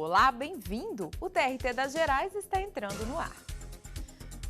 Olá, bem-vindo! O TRT das Gerais está entrando no ar.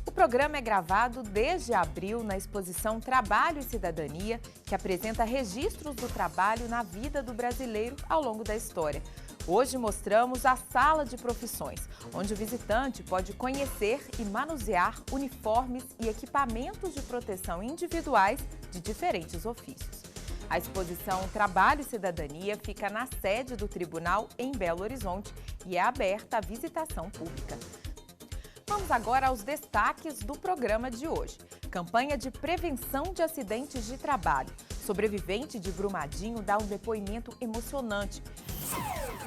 O programa é gravado desde abril na exposição Trabalho e Cidadania, que apresenta registros do trabalho na vida do brasileiro ao longo da história. Hoje mostramos a Sala de Profissões, onde o visitante pode conhecer e manusear uniformes e equipamentos de proteção individuais de diferentes ofícios. A exposição Trabalho e Cidadania fica na sede do Tribunal em Belo Horizonte e é aberta à visitação pública. Vamos agora aos destaques do programa de hoje. Campanha de prevenção de acidentes de trabalho. Sobrevivente de Brumadinho dá um depoimento emocionante.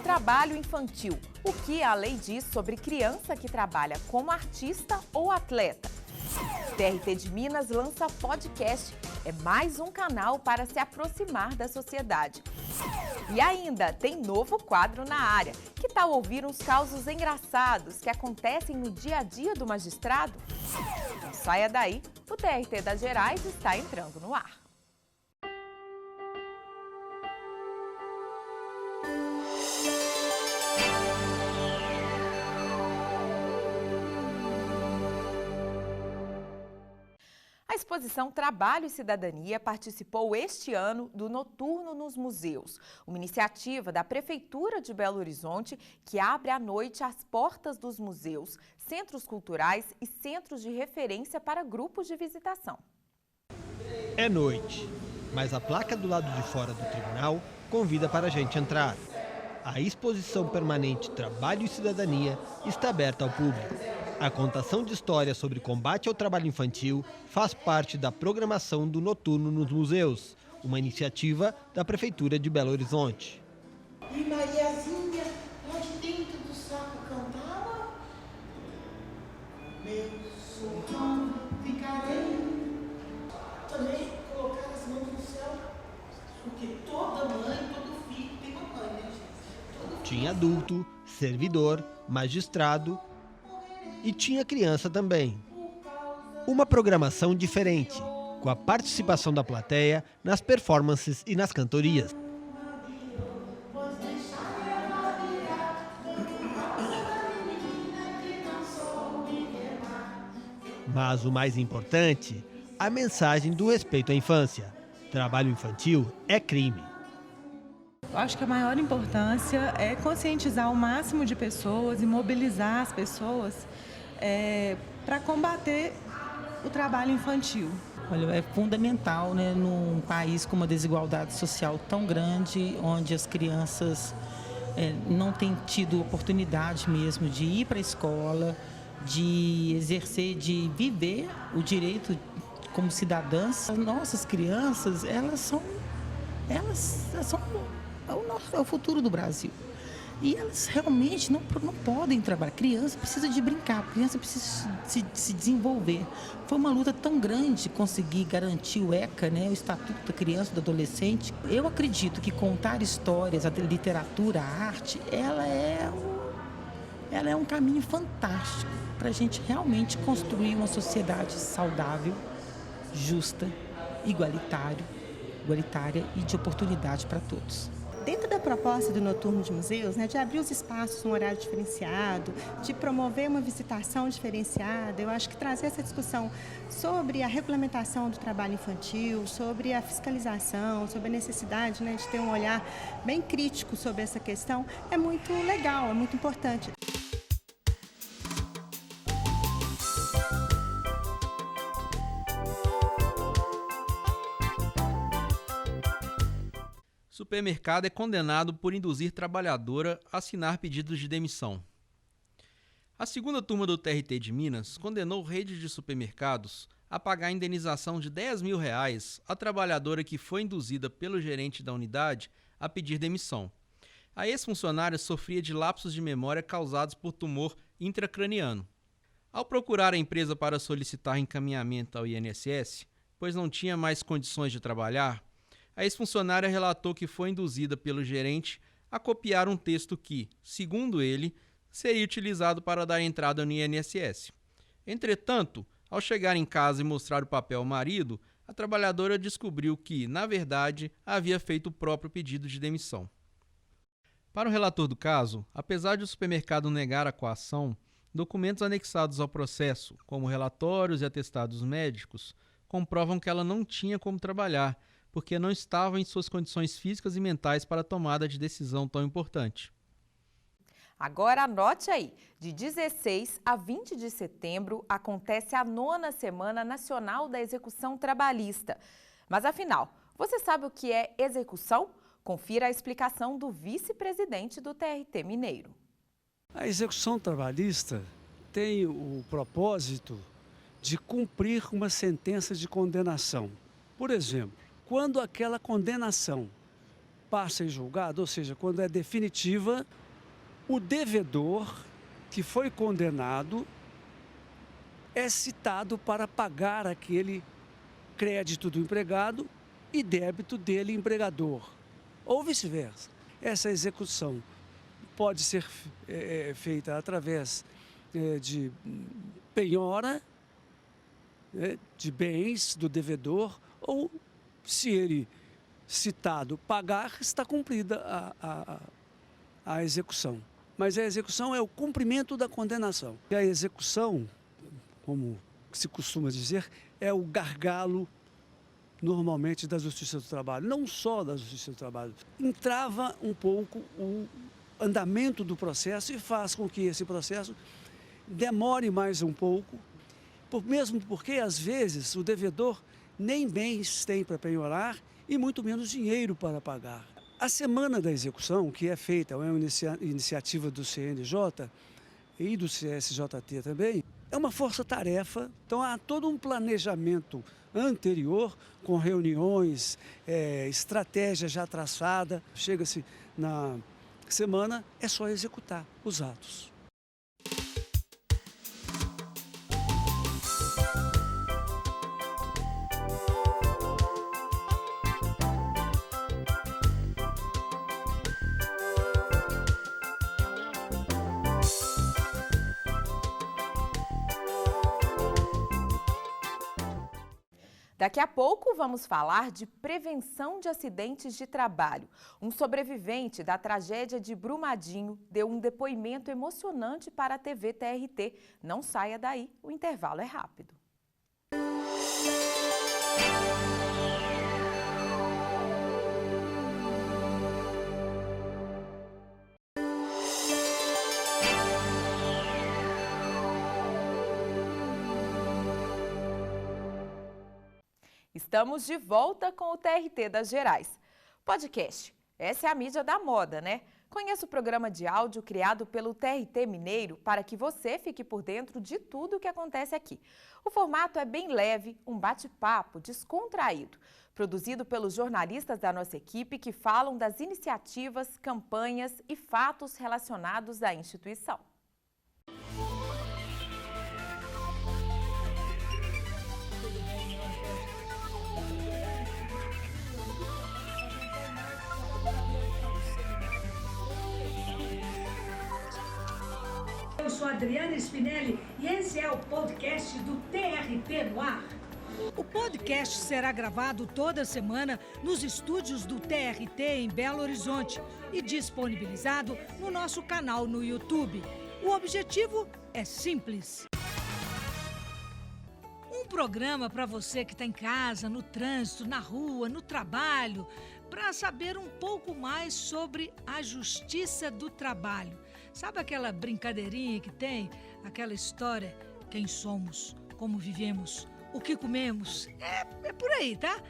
Trabalho infantil. O que a lei diz sobre criança que trabalha como artista ou atleta? TRT de Minas lança podcast. É mais um canal para se aproximar da sociedade. E ainda tem novo quadro na área. Que tal ouvir uns causos engraçados que acontecem no dia a dia do magistrado? Não saia daí, o TRT das Gerais está entrando no ar. A exposição Trabalho e Cidadania participou este ano do Noturno nos Museus, uma iniciativa da Prefeitura de Belo Horizonte que abre à noite as portas dos museus, centros culturais e centros de referência para grupos de visitação. É noite, mas a placa do lado de fora do tribunal convida para a gente entrar. A exposição permanente Trabalho e Cidadania está aberta ao público. A contação de histórias sobre combate ao trabalho infantil faz parte da programação do Noturno nos Museus, uma iniciativa da Prefeitura de Belo Horizonte. E Mariazinha, lá de dentro do saco cantava: meu sonho ficarei. Também colocar as mãos no céu, porque toda mãe, todo filho tem uma mãe, né, gente? Tinha adulto, servidor, magistrado e tinha criança também. Uma programação diferente, com a participação da plateia nas performances e nas cantorias. Mas o mais importante, a mensagem do respeito à infância. Trabalho infantil é crime. Eu acho que a maior importância é conscientizar o máximo de pessoas e mobilizar as pessoas para combater o trabalho infantil. Olha, é fundamental, né, num país com uma desigualdade social tão grande, onde as crianças não têm tido oportunidade mesmo de ir para a escola, de exercer, de viver o direito como cidadãs. As nossas crianças, elas são é o futuro do Brasil. E elas realmente não podem trabalhar. Criança precisa de brincar, criança precisa se desenvolver. Foi uma luta tão grande conseguir garantir o ECA, né, o Estatuto da Criança e do Adolescente. Eu acredito que contar histórias, a literatura, a arte, ela é um caminho fantástico para a gente realmente construir uma sociedade saudável, justa, igualitária e de oportunidade para todos. Dentro da proposta do Noturno de Museus, de abrir os espaços num horário diferenciado, de promover uma visitação diferenciada, eu acho que trazer essa discussão sobre a regulamentação do trabalho infantil, sobre a fiscalização, sobre a necessidade de ter um olhar bem crítico sobre essa questão, é muito legal, é muito importante. Supermercado é condenado por induzir trabalhadora a assinar pedidos de demissão. A segunda turma do TRT de Minas condenou redes de supermercados a pagar a indenização de R$10 mil à trabalhadora que foi induzida pelo gerente da unidade a pedir demissão. A ex-funcionária sofria de lapsos de memória causados por tumor intracraniano. Ao procurar a empresa para solicitar encaminhamento ao INSS, pois não tinha mais condições de trabalhar, a ex-funcionária relatou que foi induzida pelo gerente a copiar um texto que, segundo ele, seria utilizado para dar entrada no INSS. Entretanto, ao chegar em casa e mostrar o papel ao marido, a trabalhadora descobriu que, na verdade, havia feito o próprio pedido de demissão. Para o relator do caso, apesar de o supermercado negar a coação, documentos anexados ao processo, como relatórios e atestados médicos, comprovam que ela não tinha como trabalhar, porque não estava em suas condições físicas e mentais para a tomada de decisão tão importante. Agora anote aí, de 16 a 20 de setembro acontece a 9ª Semana Nacional da Execução Trabalhista. Mas afinal, você sabe o que é execução? Confira a explicação do vice-presidente do TRT Mineiro. A execução trabalhista tem o propósito de cumprir uma sentença de condenação. Por exemplo, quando aquela condenação passa em julgado, ou seja, quando é definitiva, o devedor que foi condenado é citado para pagar aquele crédito do empregado e débito dele, empregador, ou vice-versa. Essa execução pode ser feita através de penhora de bens do devedor, ou, se ele citado pagar, está cumprida a execução. Mas a execução é o cumprimento da condenação. E a execução, como se costuma dizer, é o gargalo, normalmente, da Justiça do Trabalho. Não só da Justiça do Trabalho. Entrava um pouco o andamento do processo e faz com que esse processo demore mais um pouco, mesmo porque, às vezes, o devedor nem bens tem para penhorar e muito menos dinheiro para pagar. A Semana da Execução, que é feita, é uma iniciativa do CNJ e do CSJT também, é uma força-tarefa, então há todo um planejamento anterior, com reuniões, estratégia já traçada. Chega-se na semana, é só executar os atos. Daqui a pouco vamos falar de prevenção de acidentes de trabalho. Um sobrevivente da tragédia de Brumadinho deu um depoimento emocionante para a TV TRT. Não saia daí, o intervalo é rápido. Estamos de volta com o TRT das Gerais. Podcast, essa é a mídia da moda, né? Conheça o programa de áudio criado pelo TRT Mineiro para que você fique por dentro de tudo o que acontece aqui. O formato é bem leve, um bate-papo descontraído, produzido pelos jornalistas da nossa equipe que falam das iniciativas, campanhas e fatos relacionados à instituição. Eu sou Adriana Spinelli e esse é o podcast do TRT no ar. O podcast será gravado toda semana nos estúdios do TRT em Belo Horizonte e disponibilizado no nosso canal no YouTube. O objetivo é simples. Um programa para você que está em casa, no trânsito, na rua, no trabalho, para saber um pouco mais sobre a justiça do trabalho. Sabe aquela brincadeirinha que tem? Aquela história, quem somos, como vivemos, o que comemos? É por aí, tá?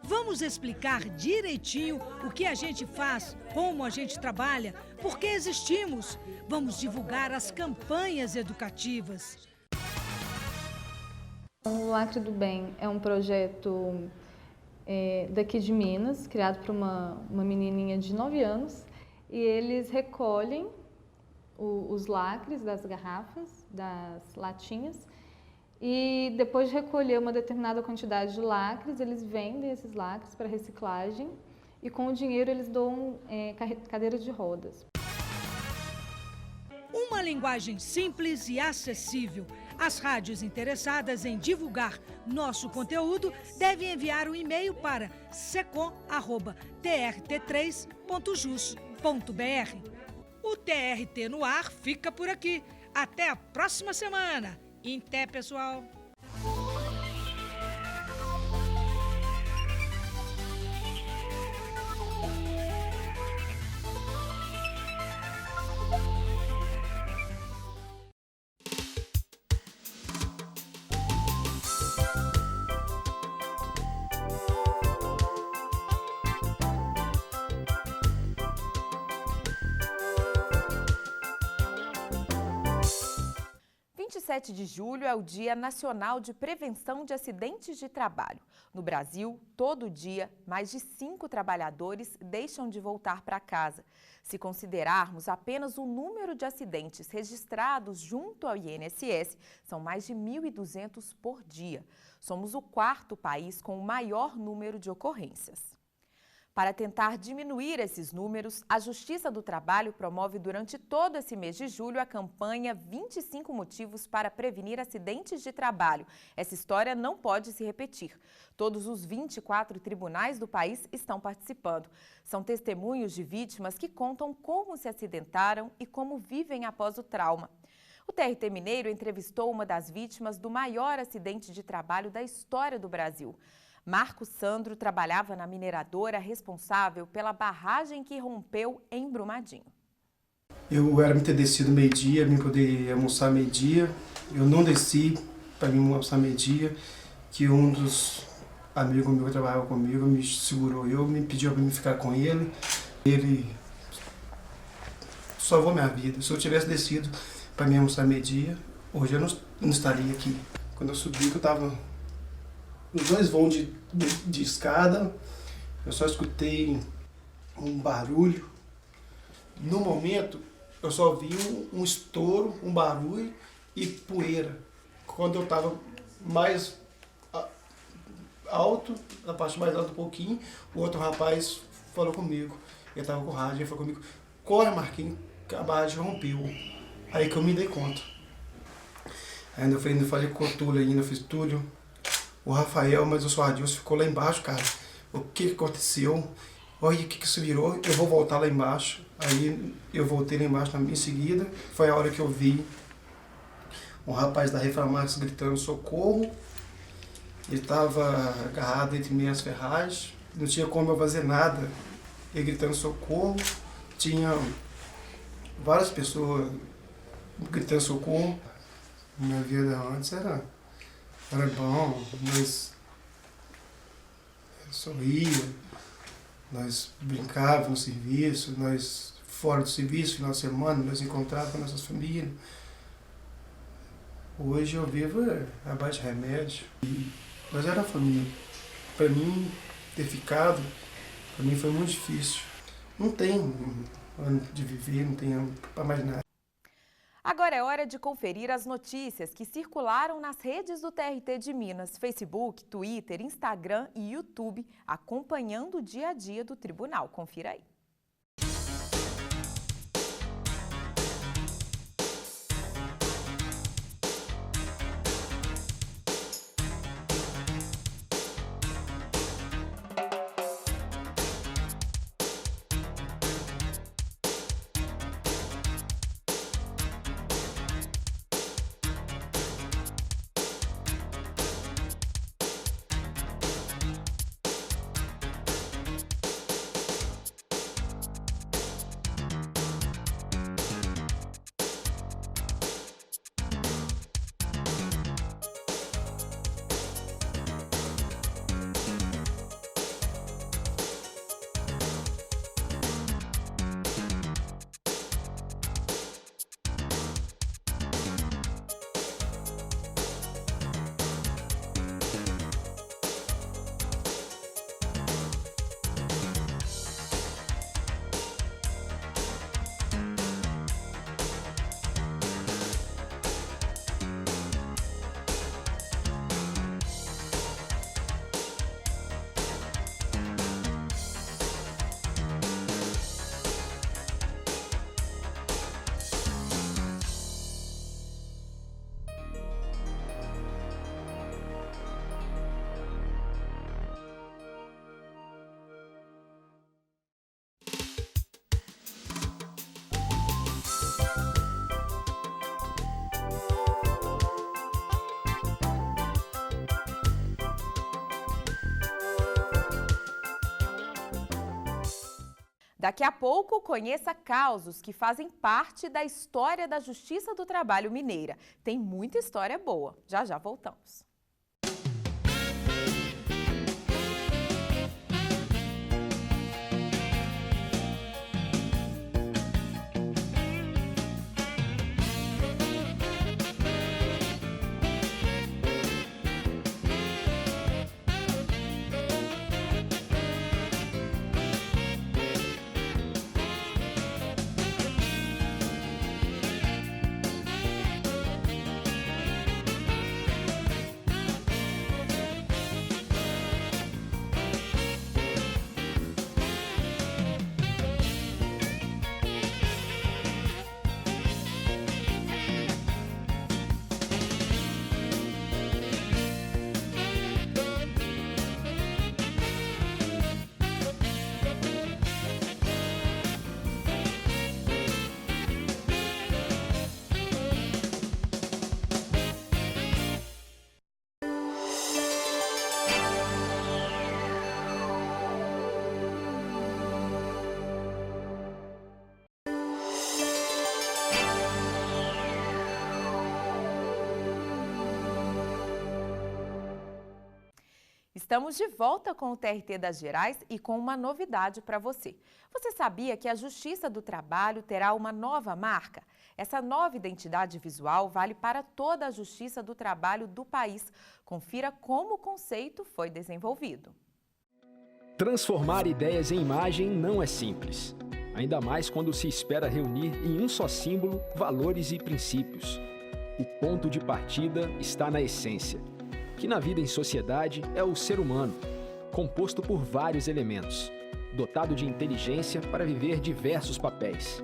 Vamos explicar direitinho o que a gente faz, como a gente trabalha, por que existimos. Vamos divulgar as campanhas educativas. O Lacre do Bem é um projeto daqui de Minas, criado por uma menininha de 9 anos. E eles recolhem os lacres das garrafas, das latinhas, e depois de recolher uma determinada quantidade de lacres, eles vendem esses lacres para reciclagem e com o dinheiro eles doam cadeiras de rodas. Uma linguagem simples e acessível. As rádios interessadas em divulgar nosso conteúdo devem enviar um e-mail para secom@trt3.jus.br. O TRT no ar fica por aqui. Até a próxima semana. Até, pessoal! O 27 de julho é o Dia Nacional de Prevenção de Acidentes de Trabalho. No Brasil, todo dia, mais de 5 trabalhadores deixam de voltar para casa. Se considerarmos apenas o número de acidentes registrados junto ao INSS, são mais de 1.200 por dia. Somos o 4º país com o maior número de ocorrências. Para tentar diminuir esses números, a Justiça do Trabalho promove durante todo esse mês de julho a campanha 25 motivos para prevenir acidentes de trabalho. Essa história não pode se repetir. Todos os 24 tribunais do país estão participando. São testemunhos de vítimas que contam como se acidentaram e como vivem após o trauma. O TRT Mineiro entrevistou uma das vítimas do maior acidente de trabalho da história do Brasil. Marco Sandro trabalhava na mineradora responsável pela barragem que rompeu em Brumadinho. Eu era para ter descido meio-dia, para poder almoçar meio-dia. Eu não desci para mim almoçar meio-dia, que um dos amigos meus que trabalhava comigo me segurou, me pediu para mim ficar com ele. Ele salvou minha vida. Se eu tivesse descido para mim almoçar meio-dia, hoje eu não estaria aqui. Quando eu subi, eu estava nos 2 voos de escada, eu só escutei um barulho. No momento, eu só vi um estouro, um barulho e poeira. Quando eu estava mais alto, na parte mais alta um pouquinho, o outro rapaz falou comigo. Ele estava com o rádio, ele falou comigo: corre, Marquinhos, que a barragem rompeu. Aí que eu me dei conta. Ainda eu falei com o Túlio ainda, eu fiz: Túlio, o Rafael, mas o seu Adilson ficou lá embaixo, cara. O que aconteceu? Olha, o que isso virou? Eu vou voltar lá embaixo. Aí eu voltei lá embaixo em seguida. Foi a hora que eu vi um rapaz da Reframax gritando socorro. Ele estava agarrado entre meias ferragens. Não tinha como eu fazer nada. Ele gritando socorro. Tinha várias pessoas gritando socorro. Minha vida antes era bom, nós sorria, nós brincávamos no serviço, nós fora do serviço, final de semana, nós encontrávamos com nossas famílias. Hoje eu vivo a base de remédio. Nós era família. Para mim, ter ficado, para mim foi muito difícil. Não tem ano de viver, não tem ano para mais nada. Agora é hora de conferir as notícias que circularam nas redes do TRT de Minas, Facebook, Twitter, Instagram e YouTube, acompanhando o dia a dia do tribunal. Confira aí. Daqui a pouco, conheça causos que fazem parte da história da Justiça do Trabalho mineira. Tem muita história boa. Já já voltamos. Estamos de volta com o TRT das Gerais e com uma novidade para você. Você sabia que a Justiça do Trabalho terá uma nova marca? Essa nova identidade visual vale para toda a Justiça do Trabalho do país. Confira como o conceito foi desenvolvido. Transformar ideias em imagem não é simples. Ainda mais quando se espera reunir em um só símbolo valores e princípios. O ponto de partida está na essência, que na vida em sociedade é o ser humano, composto por vários elementos, dotado de inteligência para viver diversos papéis,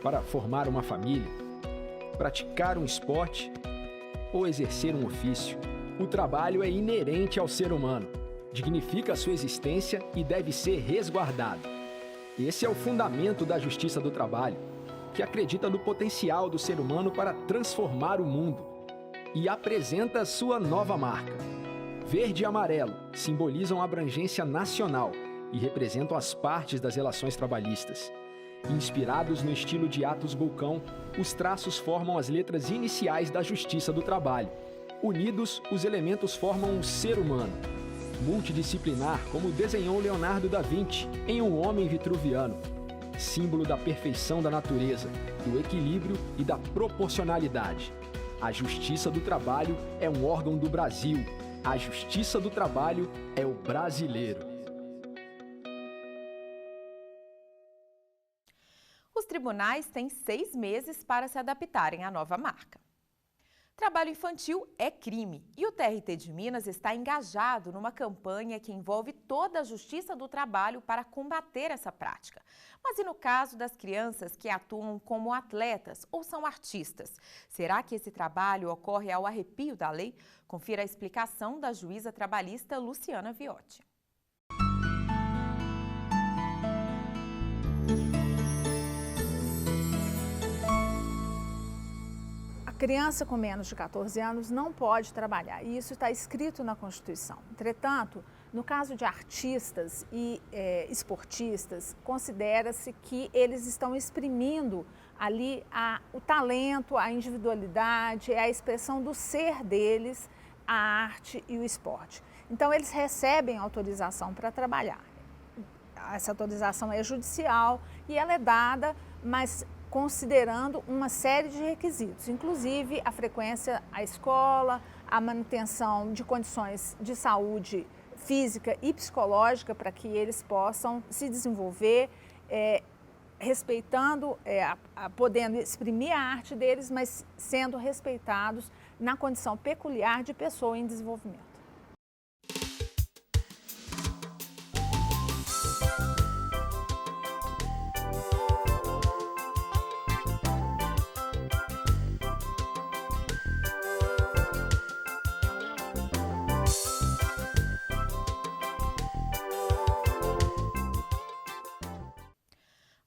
para formar uma família, praticar um esporte ou exercer um ofício. O trabalho é inerente ao ser humano, dignifica a sua existência e deve ser resguardado. Esse é o fundamento da Justiça do Trabalho, que acredita no potencial do ser humano para transformar o mundo e apresenta sua nova marca. Verde e amarelo simbolizam a abrangência nacional e representam as partes das relações trabalhistas. Inspirados no estilo de Atos Bulcão, os traços formam as letras iniciais da Justiça do Trabalho. Unidos, os elementos formam um ser humano, multidisciplinar como desenhou Leonardo da Vinci em Um Homem Vitruviano, símbolo da perfeição da natureza, do equilíbrio e da proporcionalidade. A Justiça do Trabalho é um órgão do Brasil. A Justiça do Trabalho é o brasileiro. Os tribunais têm 6 meses para se adaptarem à nova marca. Trabalho infantil é crime e o TRT de Minas está engajado numa campanha que envolve toda a Justiça do Trabalho para combater essa prática. Mas e no caso das crianças que atuam como atletas ou são artistas? Será que esse trabalho ocorre ao arrepio da lei? Confira a explicação da juíza trabalhista Luciana Viotti. Criança com menos de 14 anos não pode trabalhar, e isso está escrito na Constituição. Entretanto, no caso de artistas e esportistas, considera-se que eles estão exprimindo ali o talento, a individualidade, a expressão do ser deles, a arte e o esporte. Então, eles recebem autorização para trabalhar. Essa autorização é judicial e ela é dada, mas considerando uma série de requisitos, inclusive a frequência à escola, a manutenção de condições de saúde física e psicológica para que eles possam se desenvolver, respeitando, podendo exprimir a arte deles, mas sendo respeitados na condição peculiar de pessoa em desenvolvimento.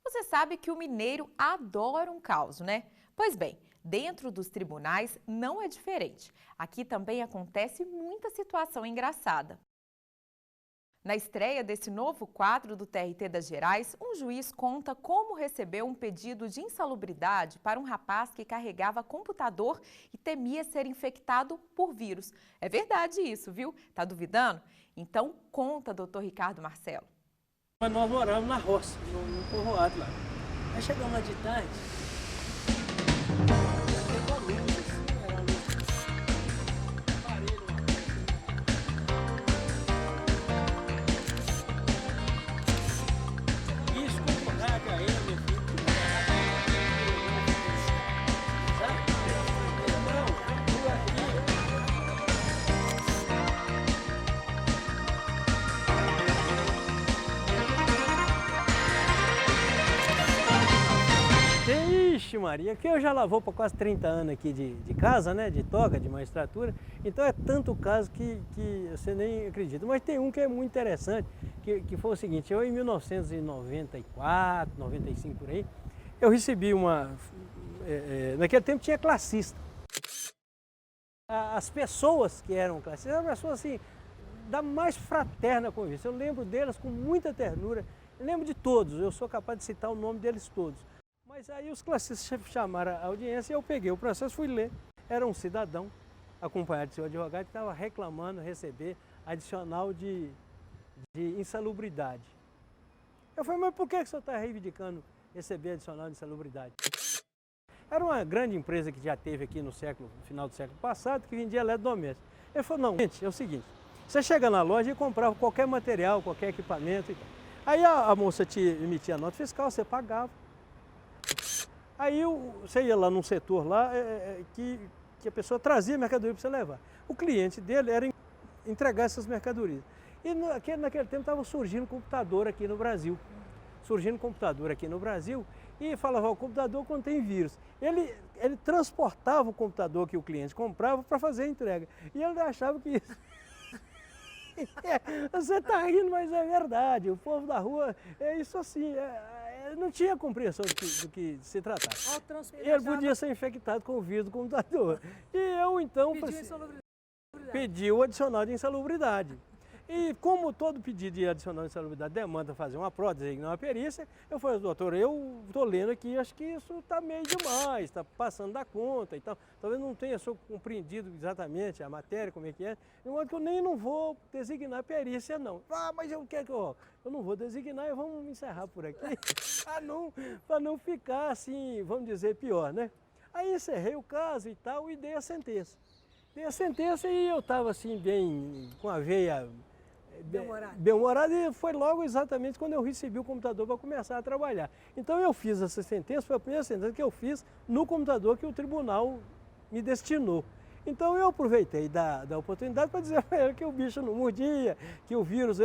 Você sabe que o mineiro adora um caos, né? Pois bem, dentro dos tribunais não é diferente. Aqui também acontece muita situação engraçada. Na estreia desse novo quadro do TRT das Gerais, um juiz conta como recebeu um pedido de insalubridade para um rapaz que carregava computador e temia ser infectado por vírus. É verdade isso, viu? Tá duvidando? Então conta, doutor Ricardo Marcelo. Mas nós moramos na roça, no povoado lá. Aí chegamos lá de tarde. Ixi Maria, que eu já lavou para quase 30 anos aqui de casa, né, de toga, de magistratura, então é tanto caso que você nem acredita. Mas tem um que é muito interessante, que foi o seguinte, eu em 1994, 95 por aí, eu recebi naquele tempo tinha classista. As pessoas que eram classistas eram pessoas assim, da mais fraterna convivência, eu lembro delas com muita ternura, eu lembro de todos, eu sou capaz de citar o nome deles todos. Mas aí os classistas chamaram a audiência e eu peguei o processo, fui ler. Era um cidadão, acompanhado de seu advogado, que estava reclamando receber adicional de insalubridade. Eu falei, mas por que o senhor está reivindicando receber adicional de insalubridade? Era uma grande empresa que já teve aqui no final do século passado, que vendia eletrodoméstico. Ele falou, não, gente, é o seguinte, você chega na loja e comprava qualquer material, qualquer equipamento e tal. Aí a moça te emitia a nota fiscal, você pagava. Aí você ia lá num setor lá que a pessoa trazia mercadoria para você levar. O cliente dele era entregar essas mercadorias. E naquele tempo estava surgindo computador aqui no Brasil. E falava, o computador contém vírus. Ele transportava o computador que o cliente comprava para fazer a entrega. E ele achava que isso... Você está rindo, mas é verdade. O povo da rua é isso assim. Não tinha compreensão do que se tratava. Ele podia ser infectado com o vírus do computador. E eu, então, pedi o adicional de insalubridade. E como todo pedido de adicional de insalubridade demanda fazer uma prova, designar uma perícia, eu falei, doutor, eu estou lendo aqui, acho que isso está meio demais, está passando da conta e tal. Talvez não tenha só compreendido exatamente a matéria, como é que é. De modo que eu nem não vou designar perícia, não. Ah, mas eu quero que eu não vou designar e vamos encerrar por aqui, para não ficar assim, vamos dizer, pior, né? Aí encerrei o caso e tal e dei a sentença. E eu estava assim, bem, com a veia bem-humorado, e foi logo exatamente quando eu recebi o computador para começar a trabalhar. Então eu fiz essa sentença, foi a primeira sentença que eu fiz no computador que o tribunal me destinou. Então eu aproveitei da oportunidade para dizer para ele que o bicho não mordia, que o vírus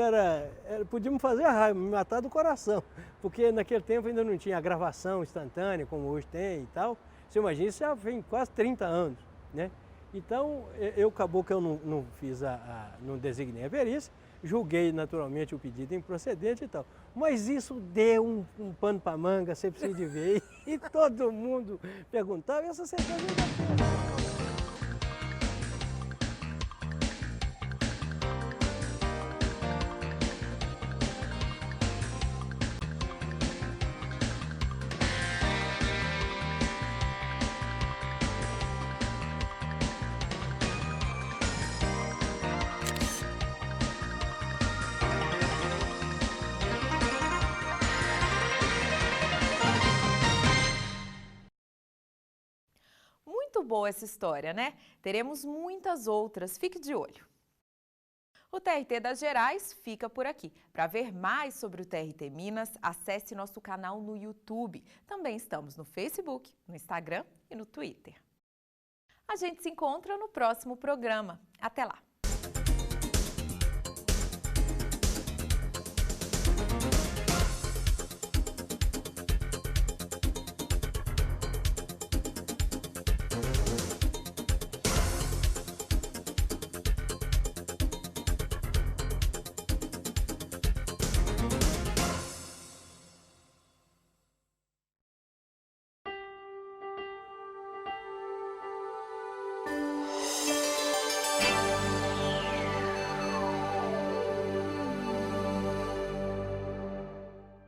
podia me fazer raiva, me matar do coração, porque naquele tempo ainda não tinha gravação instantânea como hoje tem e tal. Você imagina, isso já vem quase 30 anos, né? Então, acabou que eu não designei a perícia, julguei naturalmente o pedido improcedente e tal. Mas isso deu um pano para manga, você precisa de ver, e todo mundo perguntava, e essa sentença ainda tem. Muito boa essa história, né? Teremos muitas outras, fique de olho. O TRT das Gerais fica por aqui. Para ver mais sobre o TRT Minas, acesse nosso canal no YouTube. Também estamos no Facebook, no Instagram e no Twitter. A gente se encontra no próximo programa. Até lá!